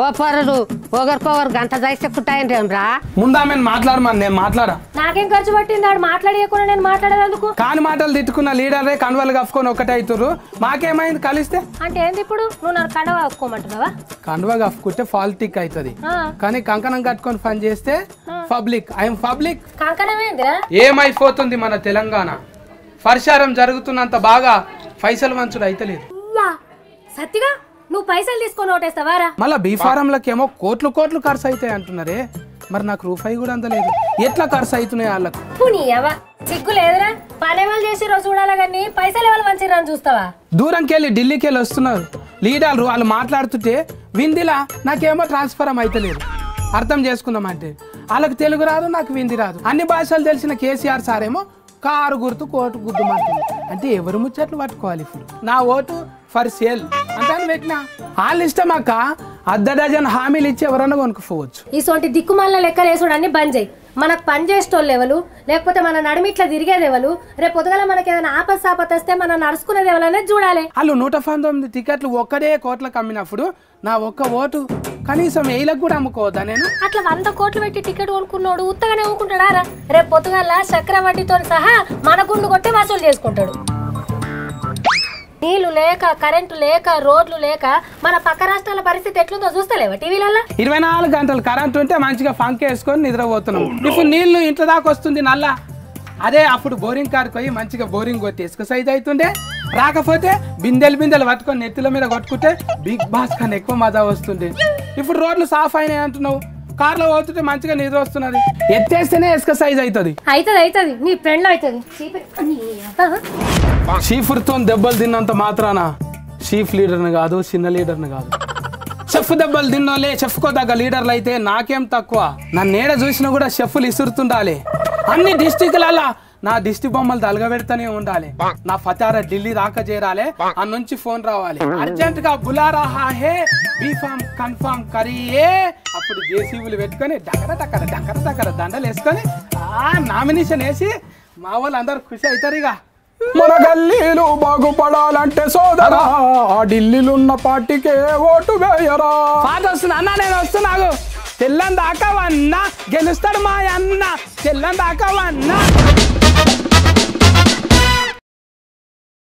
కోపరదు ఒకరికొకరు గంట దయచెప్పుంటాయంరా ముందా మేము మాట్లాడమని నేను మాట్లాడా నాకేం ఖర్చు పట్టింది ఆడు మాట్లాడేయకుండా నేను మాట్లాడేందుకు కాని మాటలు తిట్టుకున్న లీడరే కన్వలు కప్పుకొని ఒకటే అవుతుర్రు మాకేమైంది కలిస్తే అంటే ఏంది ఇప్పుడు నువ్వు నాకు కండవ కప్పుకోమంటున్నావా కండువా కప్పుకుంటే ఫాల్టిక్ అవుతుంది కానీ కంకణం కట్టుకొని పని చేస్తే పబ్లిక్ ఐఎమ్ పబ్లిక్ కంకణమేందిరా ఏమైపోతుంది మన తెలంగాణ పరిశారం జరుగుతున్నంత బాగా పైసలు మంచుడు అయితలేదు సత్తిగా నువ్వు పైసలు తీసుకొని ఓటేస్తావారా మళ్ళీ బీఫారంలకేమో కోట్లు కోట్లు ఖర్చు అవుతాయి అంటున్నారే మరి నాకు రూపాయి కూడా అందలేదు ఎట్లా ఖర్చు అవుతున్నాయి వాళ్ళకు సిగ్గు లేదురా పనేవాళ్ళు చేసి రోజు చూడాలా కానీ పైసలు ఎవరు మంచిరని చూస్తావా దూరంకి వెళ్ళి ఢిల్లీకి వెళ్ళి వస్తున్నారు లీడర్లు వాళ్ళు మాట్లాడుతుంటే విందిలా నాకేమో ట్రాన్స్ఫరం అయితలేదు అర్థం చేసుకుందామంటే వాళ్ళకి తెలుగు రాదు నాకు వింది రాదు అన్ని భాషలు తెలిసిన కేసీఆర్ సారేమో కారు గుర్తు కోటు గుద్దుమంటుంది అంటే ఎవరు ముచ్చట్లు పట్టుకోవాలి ఇప్పుడు నా ఓటు ఫర్ సేల్ అంటే పెట్టినా వాళ్ళ ఇష్టం అక్క అర్ధ డజన్ హామీలు ఇచ్చి ఎవరన్నా కొనుక్కోవచ్చు ఇటువంటి దిక్కుమాల లెక్కలు వేసుడన్ని బంద్ చేయి మనకు పని చేసేటోళ్ళు ఎవరు లేకపోతే మన నడిమిట్లా తిరిగేది ఎవరు రేపు పొద్దుగల మనకి ఏదైనా ఆపద సాపత వస్తే మనం నడుచుకునేది ఎవరనేది చూడాలి వాళ్ళు 119 టికెట్లు ఒక్కడే కోట్లకు అమ్మినప్పుడు నా ఒక్క ఓటు కనీసం వేలకు కూడా అమ్ముకోవద్దా నేను అట్లా 100 కోట్లు పెట్టి టికెట్ కొనుక్కున్నాడు ఉత్తగానే ఊరుకుంటాడా రేపు పొద్దుగల చక్రవడ్డీతో సహా మన గుండు కొట్టి వసూలు చేసుకుంటాడు నీళ్లు లేక కరెంటు లేక రోడ్లు లేక మన పక్క రాష్ట్రాల పరిస్థితి ఎట్లుందో చూస్తలేవా టీవీలలో 24 గంటలు కరెంట్ ఉంటే మంచిగా ఫంక్ వేసుకొని నిద్రపోతున్నాం ఇప్పుడు నీళ్లు ఇంట్లో దాకా వస్తుంది నల్లా అదే అప్పుడు బోరింగ్ కాడికి పోయి మంచిగా బోరింగ్ కొట్టి ఇసుక సైజ్ అవుతుండే రాకపోతే బిందెలు పట్టుకొని నెత్తుల మీద కొట్టుకుంటే బిగ్ బాస్ కన్నా ఎక్కువ మజా వస్తుంది ఇప్పుడు రోడ్లు సాఫ్ అయినాయి అంటున్నావు కార్లో పోతుంటే మంచిగా నిద్ర వస్తున్నది ఎత్తేస్తేనే ఇసుక సైజ్ అవుతుంది అవుతుంది నీ ఫ్రెండ్ అవుతుంది షీఫ్తో దెబ్బలు తిన్నంత మాత్రాన షీఫ్ లీడర్ని కాదు చిన్న లీడర్ని కాదు చెఫ్ దెబ్బలు తిన్నోలే చెఫ్కో తగ్గ లీడర్లు అయితే నాకేం తక్కువ నన్ను నేడ చూసినా కూడా చెఫ్లు ఇసురుతుండాలి అన్ని డిస్టిక్లలో నా దిష్టి బొమ్మలు తలగబెడతానే ఉండాలి నా ఫతారా ఢిల్లీ రాక చేరాలి ఆ నుంచి ఫోన్ రావాలి అర్జెంట్ గా బులారా హే బీఫామ్ కన్ఫర్మ్ కరియే అప్పుడు జేసీబీలు పెట్టుకొని డక్కర దండలు వేసుకొని నామినేషన్ వేసి మా వాళ్ళు అందరు ఖుషి అవుతారు ఇక మన గల్లీలు బాగుపడాలంటే సోదరా ఢిల్లీలో ఉన్న పార్టీకే ఓటు వేయరా పాట వస్తుంది అన్న నేను వస్తున్నాను తెల్లం దాకా వన్నా గెలుస్తాడు మా అన్న తెల్లం దాకా వన్నా